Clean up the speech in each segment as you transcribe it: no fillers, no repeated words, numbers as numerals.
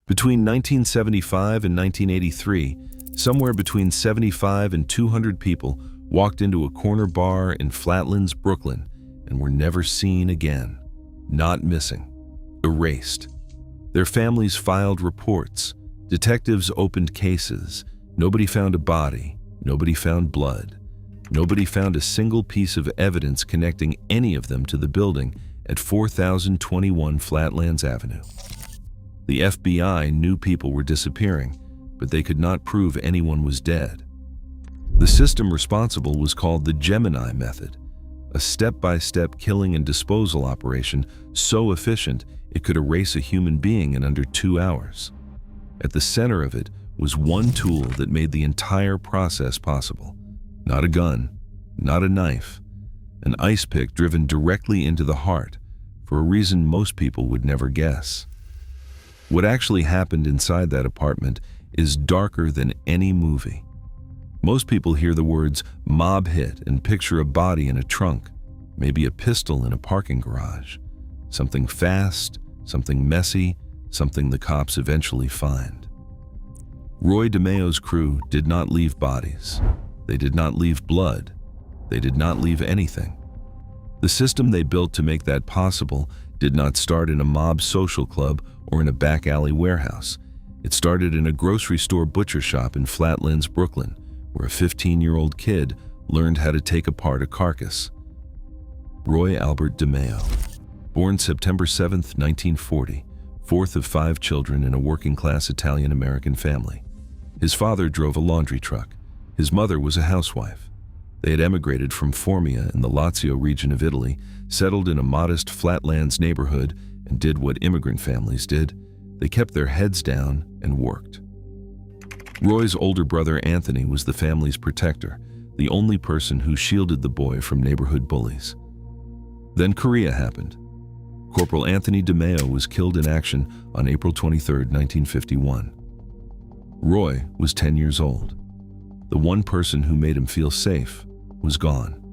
Between 1975 and 1983, somewhere between 75 and 200 people walked into a corner bar in Flatlands, Brooklyn, and were never seen again. Not missing. Erased. Their families filed reports. Detectives opened cases. Nobody found a body. Nobody found blood. Nobody found a single piece of evidence connecting any of them to the building at 4021 Flatlands Avenue. The FBI knew people were disappearing, but they could not prove anyone was dead. The system responsible was called the Gemini Method, a step-by-step killing and disposal operation so efficient it could erase a human being in under 2 hours. At the center of it was one tool that made the entire process possible. Not a gun, not a knife, an ice pick driven directly into the heart for a reason most people would never guess. What actually happened inside that apartment is darker than any movie. Most people hear the words mob hit and picture a body in a trunk, maybe a pistol in a parking garage. Something fast, something messy, something the cops eventually find. Roy DeMeo's crew did not leave bodies. They did not leave blood. They did not leave anything. The system they built to make that possible did not start in a mob social club or in a back alley warehouse. It started in a grocery store butcher shop in Flatlands, Brooklyn, where a 15-year-old kid learned how to take apart a carcass. Roy Albert DeMeo, born September 7, 1940, fourth of 5 children in a working-class Italian-American family. His father drove a laundry truck. His mother was a housewife. They had emigrated from Formia in the Lazio region of Italy, settled in a modest Flatlands neighborhood, and did what immigrant families did. They kept their heads down and worked. Roy's older brother Anthony was the family's protector, the only person who shielded the boy from neighborhood bullies. Then Korea happened. Corporal Anthony DeMeo was killed in action on April 23, 1951. Roy was 10 years old. The one person who made him feel safe was gone.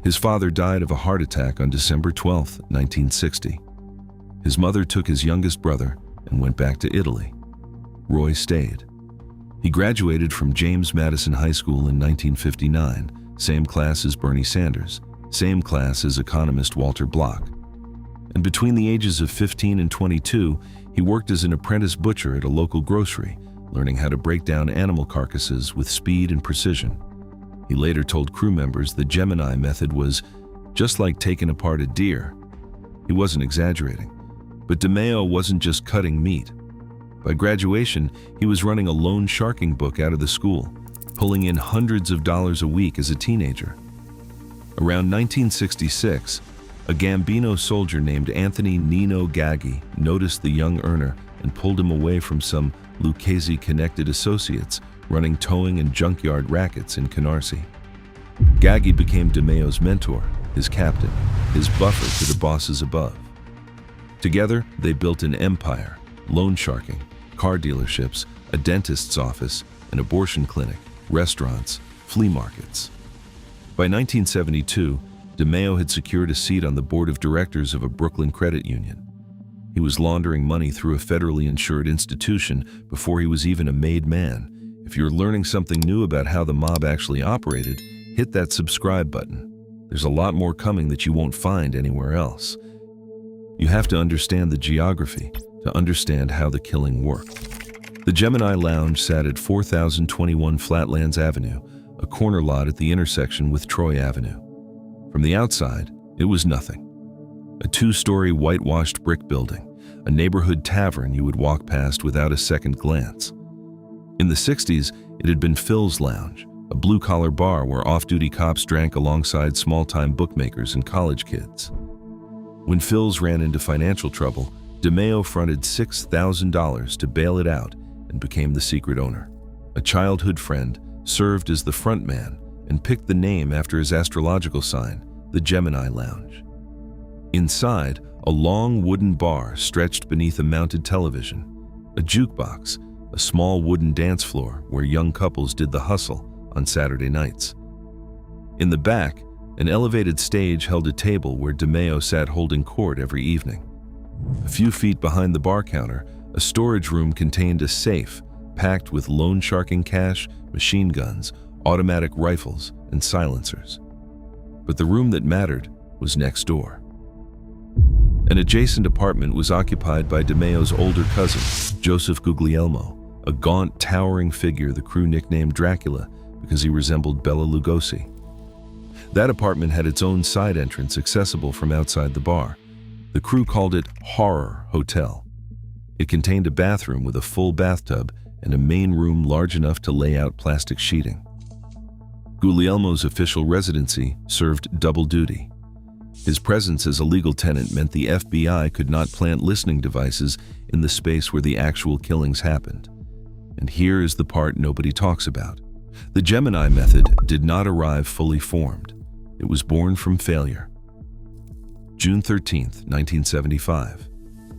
His father died of a heart attack on December 12, 1960. His mother took his youngest brother and went back to Italy. Roy stayed. He graduated from James Madison High School in 1959, same class as Bernie Sanders, same class as economist Walter Block. And between the ages of 15 and 22, he worked as an apprentice butcher at a local grocery, learning how to break down animal carcasses with speed and precision. He later told crew members the Gemini method was just like taking apart a deer. He wasn't exaggerating. But DeMeo wasn't just cutting meat. By graduation, he was running a loan sharking book out of the school, pulling in hundreds of dollars a week as a teenager. Around 1966, a Gambino soldier named Anthony Nino Gaggi noticed the young earner and pulled him away from some Lucchese-connected associates running towing and junkyard rackets in Canarsie. Gaggi became DeMeo's mentor, his captain, his buffer to the bosses above. Together, they built an empire: loan sharking, car dealerships, a dentist's office, an abortion clinic, restaurants, flea markets. By 1972, DeMeo had secured a seat on the board of directors of a Brooklyn credit union. He was laundering money through a federally insured institution before he was even a made man. If you're learning something new about how the mob actually operated, hit that subscribe button. There's a lot more coming that you won't find anywhere else. You have to understand the geography to understand how the killing worked. The Gemini Lounge sat at 4021 Flatlands Avenue, a corner lot at the intersection with Troy Avenue. From the outside, it was nothing. A 2-story whitewashed brick building, a neighborhood tavern you would walk past without a second glance. In the 60s, it had been Phil's Lounge, a blue-collar bar where off-duty cops drank alongside small-time bookmakers and college kids. When Phil's ran into financial trouble, DeMeo fronted $6,000 to bail it out and became the secret owner. A childhood friend served as the front man and picked the name after his astrological sign, the Gemini Lounge. Inside, a long wooden bar stretched beneath a mounted television, a jukebox, a small wooden dance floor where young couples did the hustle on Saturday nights. In the back, an elevated stage held a table where DeMeo sat holding court every evening. A few feet behind the bar counter, A storage room contained a safe packed with loan sharking cash, machine guns, automatic rifles, and silencers. But the room that mattered was next door. An adjacent apartment was occupied by DeMeo's older cousin, Joseph Guglielmo, a gaunt, towering figure the crew nicknamed Dracula because he resembled Bela Lugosi. That apartment had its own side entrance accessible from outside the bar. The crew called it Horror Hotel. It contained a bathroom with a full bathtub and a main room large enough to lay out plastic sheeting. Guglielmo's official residency served double duty. His presence as a legal tenant meant the FBI could not plant listening devices in the space where the actual killings happened. And here is the part nobody talks about. The Gemini Method did not arrive fully formed. It was born from failure. June 13, 1975.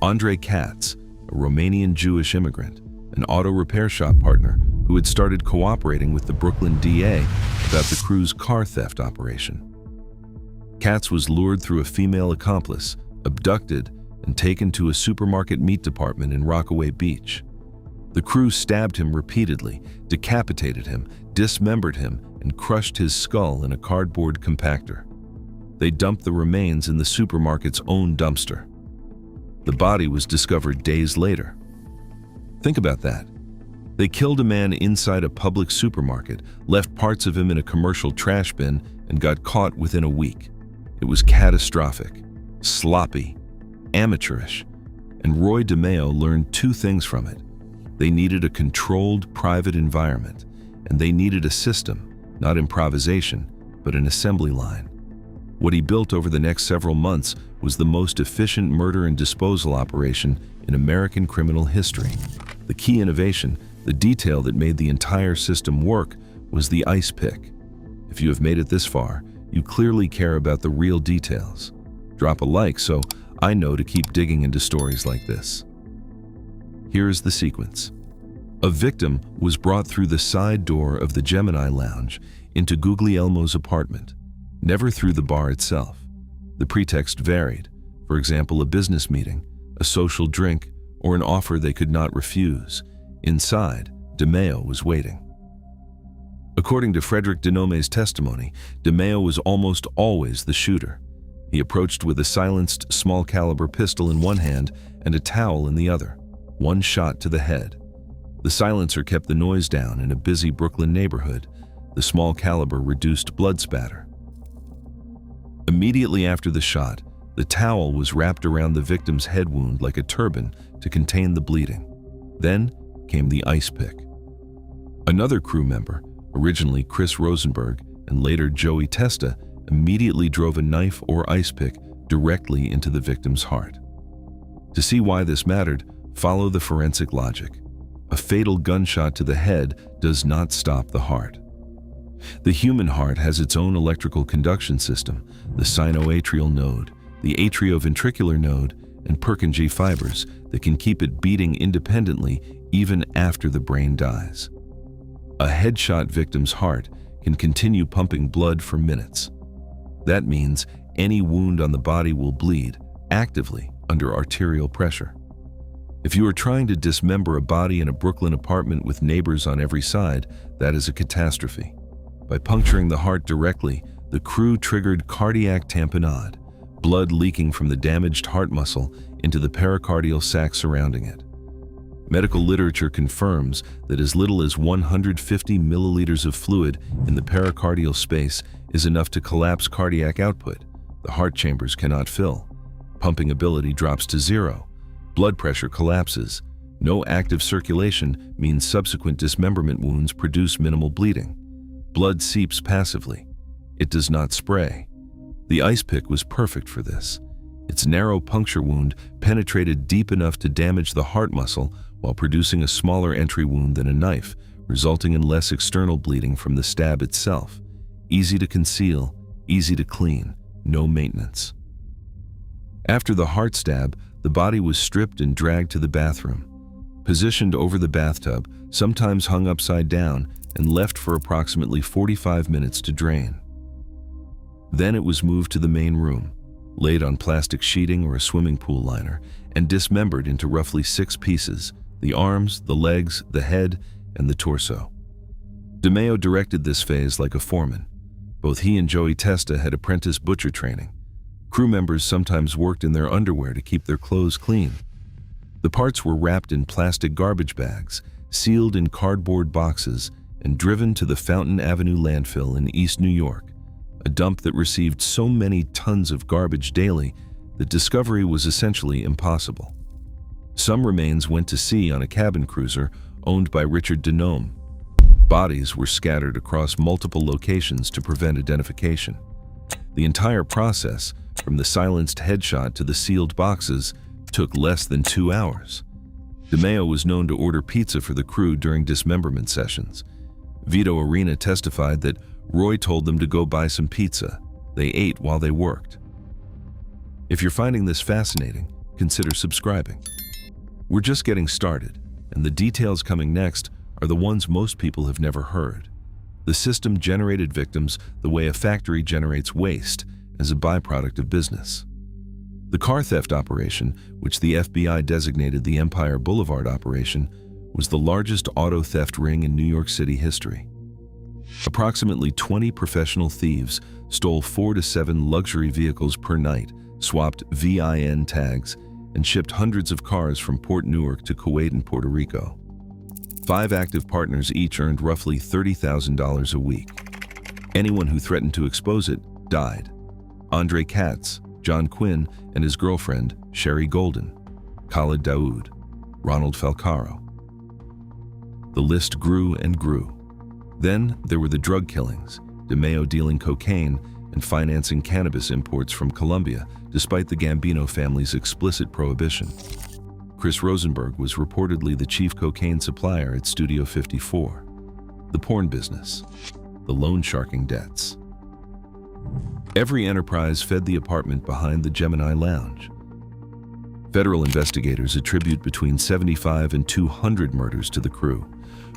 Andrei Katz, a Romanian Jewish immigrant, an auto repair shop partner who had started cooperating with the Brooklyn DA about the crew's car theft operation. Katz was lured through a female accomplice, abducted, and taken to a supermarket meat department in Rockaway Beach. The crew stabbed him repeatedly, decapitated him, dismembered him, and crushed his skull in a cardboard compactor. They dumped the remains in the supermarket's own dumpster. The body was discovered days later. Think about that. They killed a man inside a public supermarket, left parts of him in a commercial trash bin, and got caught within a week. It was catastrophic, sloppy, amateurish, and Roy DeMeo learned two things from it. They needed a controlled, private environment, and they needed a system, not improvisation, but an assembly line. What he built over the next several months was the most efficient murder and disposal operation in American criminal history. The key innovation, the detail that made the entire system work, was the ice pick. If you have made it this far, you clearly care about the real details. Drop a like so I know to keep digging into stories like this. Here is the sequence. A victim was brought through the side door of the Gemini Lounge into Guglielmo's apartment, never through the bar itself. The pretext varied. For example, a business meeting, a social drink, or an offer they could not refuse. Inside, DeMeo was waiting. According to Frederick Denome's testimony, DeMeo was almost always the shooter. He approached with a silenced small-caliber pistol in one hand and a towel in the other, one shot to the head. The silencer kept the noise down in a busy Brooklyn neighborhood. The small caliber reduced blood spatter. Immediately after the shot, the towel was wrapped around the victim's head wound like a turban to contain the bleeding. Then came the ice pick. Another crew member, originally Chris Rosenberg and later Joey Testa, immediately drove a knife or ice pick directly into the victim's heart. To see why this mattered, follow the forensic logic. A fatal gunshot to the head does not stop the heart. The human heart has its own electrical conduction system, the sinoatrial node, the atrioventricular node, and Purkinje fibers that can keep it beating independently even after the brain dies. A headshot victim's heart can continue pumping blood for minutes. That means any wound on the body will bleed actively under arterial pressure. If you are trying to dismember a body in a Brooklyn apartment with neighbors on every side, that is a catastrophe. By puncturing the heart directly, the crew triggered cardiac tamponade, blood leaking from the damaged heart muscle into the pericardial sac surrounding it. Medical literature confirms that as little as 150 milliliters of fluid in the pericardial space is enough to collapse cardiac output. The heart chambers cannot fill. Pumping ability drops to zero. Blood pressure collapses. No active circulation means subsequent dismemberment wounds produce minimal bleeding. Blood seeps passively. It does not spray. The ice pick was perfect for this. Its narrow puncture wound penetrated deep enough to damage the heart muscle while producing a smaller entry wound than a knife, resulting in less external bleeding from the stab itself. Easy to conceal, easy to clean, no maintenance. After the heart stab, the body was stripped and dragged to the bathroom. Positioned over the bathtub, sometimes hung upside down, and left for approximately 45 minutes to drain. Then it was moved to the main room. laid on plastic sheeting or a swimming pool liner, and dismembered into roughly 6 pieces: the arms, the legs, the head, and the torso. DeMeo directed this phase like a foreman. Both he and Joey Testa had apprentice butcher training. Crew members sometimes worked in their underwear to keep their clothes clean. The parts were wrapped in plastic garbage bags, sealed in cardboard boxes, and driven to the Fountain Avenue landfill in East New York, a dump that received so many tons of garbage daily that discovery was essentially impossible. Some remains went to sea on a cabin cruiser owned by Richard DeMeo. Bodies were scattered across multiple locations to prevent identification. The entire process, from the silenced headshot to the sealed boxes, took less than 2 hours. DeMeo was known to order pizza for the crew during dismemberment sessions. Vito Arena testified that Roy told them to go buy some pizza. They ate while they worked. If you're finding this fascinating, consider subscribing. We're just getting started, and the details coming next are the ones most people have never heard. The system generated victims the way a factory generates waste as a byproduct of business. The car theft operation, which the FBI designated the Empire Boulevard operation, was the largest auto theft ring in New York City history. Approximately 20 professional thieves stole 4 to 7 luxury vehicles per night, swapped VIN tags, and shipped hundreds of cars from Port Newark to Kuwait and Puerto Rico. 5 active partners each earned roughly $30,000 a week. Anyone who threatened to expose it died. Andre Katz, John Quinn, and his girlfriend, Sherry Golden, Khalid Daoud, Ronald Falcaro. The list grew and grew. Then there were the drug killings, DeMeo dealing cocaine and financing cannabis imports from Colombia, despite the Gambino family's explicit prohibition. Chris Rosenberg was reportedly the chief cocaine supplier at Studio 54. The porn business, the loan sharking debts. Every enterprise fed the apartment behind the Gemini Lounge. Federal investigators attribute between 75 and 200 murders to the crew.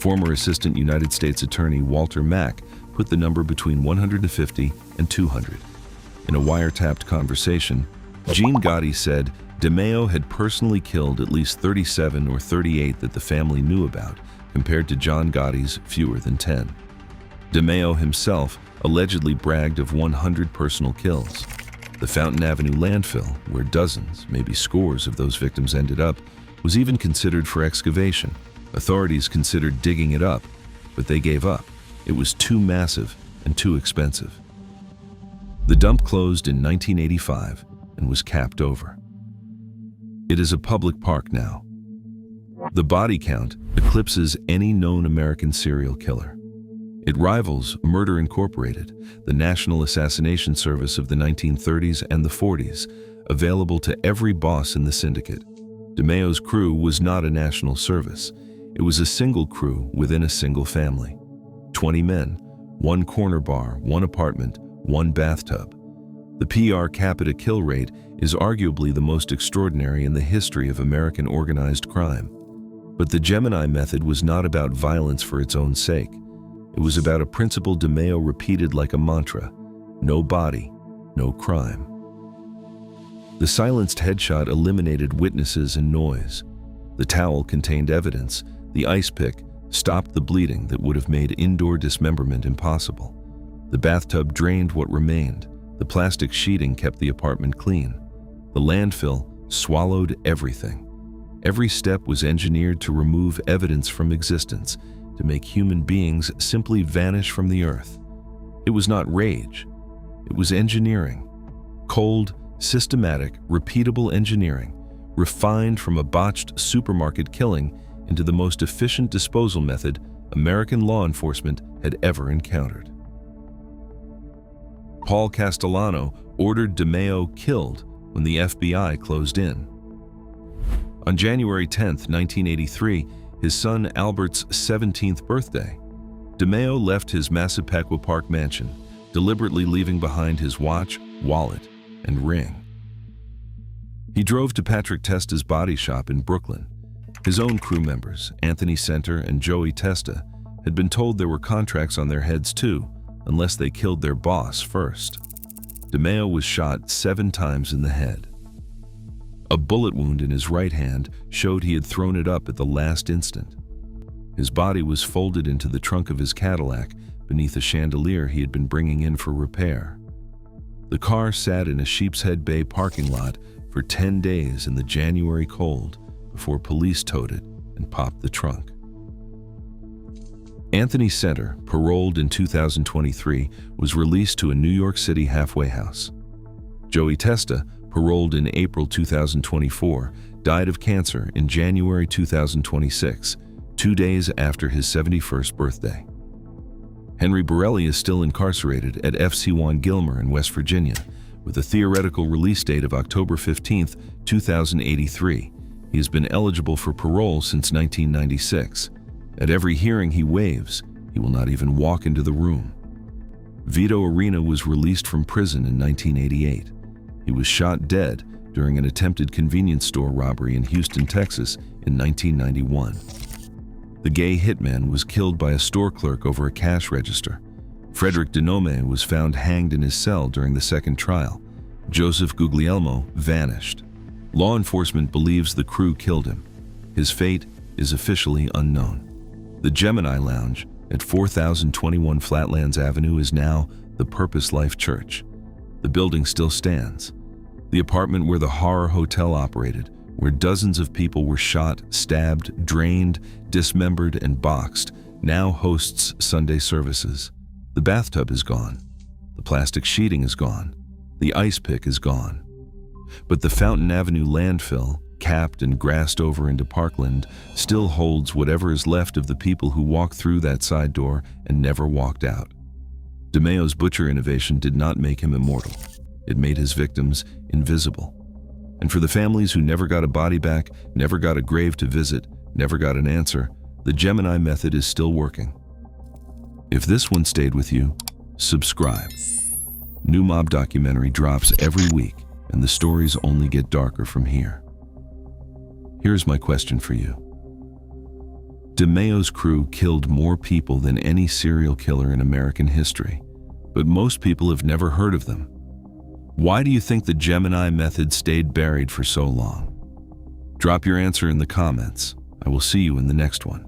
Former Assistant United States Attorney Walter Mack put the number between 150 and 200. In a wiretapped conversation, Gene Gotti said DeMeo had personally killed at least 37 or 38 that the family knew about, compared to John Gotti's fewer than 10. DeMeo himself allegedly bragged of 100 personal kills. The Fountain Avenue landfill, where dozens, maybe scores of those victims ended up, was even considered for excavation. Authorities considered digging it up, but they gave up. It was too massive and too expensive. The dump closed in 1985 and was capped over. It is a public park now. The body count eclipses any known American serial killer. It rivals Murder Incorporated, the national assassination service of the 1930s and the 40s, available to every boss in the syndicate. DeMeo's crew was not a national service. It was a single crew within a single family. 20 men, 1 corner bar, 1 apartment, 1 bathtub. The per capita kill rate is arguably the most extraordinary in the history of American organized crime. But the Gemini Method was not about violence for its own sake. It was about a principle DeMeo repeated like a mantra: no body, no crime. The silenced headshot eliminated witnesses and noise. The towel contained evidence. The ice pick stopped the bleeding that would have made indoor dismemberment impossible. The bathtub drained what remained. The plastic sheeting kept the apartment clean. The landfill swallowed everything. Every step was engineered to remove evidence from existence, to make human beings simply vanish from the earth. It was not rage. It was engineering. Cold, systematic, repeatable engineering, refined from a botched supermarket killing into the most efficient disposal method American law enforcement had ever encountered. Paul Castellano ordered DeMeo killed when the FBI closed in. On January 10, 1983, his son Albert's 17th birthday, DeMeo left his Massapequa Park mansion, deliberately leaving behind his watch, wallet, and ring. He drove to Patrick Testa's body shop in Brooklyn. His own crew members, Anthony Center and Joey Testa, had been told there were contracts on their heads too, unless they killed their boss first. DeMeo was shot 7 times in the head. A bullet wound in his right hand showed he had thrown it up at the last instant. His body was folded into the trunk of his Cadillac beneath a chandelier he had been bringing in for repair. The car sat in a Sheepshead Bay parking lot for 10 days in the January cold before police towed it and popped the trunk. Anthony Center, paroled in 2023, was released to a New York City halfway house. Joey Testa, paroled in April 2024, died of cancer in January 2026, 2 days after his 71st birthday. Henry Borelli is still incarcerated at FC1 Gilmer in West Virginia, with a theoretical release date of October 15, 2083. He has been eligible for parole since 1996. At every hearing he waives, he will not even walk into the room. Vito Arena was released from prison in 1988. He was shot dead during an attempted convenience store robbery in Houston, Texas in 1991. The gay hitman was killed by a store clerk over a cash register. Frederick Denome was found hanged in his cell during the second trial. Joseph Guglielmo vanished. Law enforcement believes the crew killed him. His fate is officially unknown. The Gemini Lounge at 4021 Flatlands Avenue is now the Purpose Life Church. The building still stands. The apartment where the horror hotel operated, where dozens of people were shot, stabbed, drained, dismembered, and boxed, now hosts Sunday services. The bathtub is gone. The plastic sheeting is gone. The ice pick is gone. But the Fountain Avenue landfill, capped and grassed over into parkland, still holds whatever is left of the people who walked through that side door and never walked out. DeMeo's butcher innovation did not make him immortal. It made his victims invisible. And for the families who never got a body back, never got a grave to visit, never got an answer, the Gemini Method is still working. If this one stayed with you, subscribe. New mob documentary drops every week, and the stories only get darker from here. Here's my question for you. DeMeo's crew killed more people than any serial killer in American history, but most people have never heard of them. Why do you think the Gemini Method stayed buried for so long? Drop your answer in the comments. I will see you in the next one.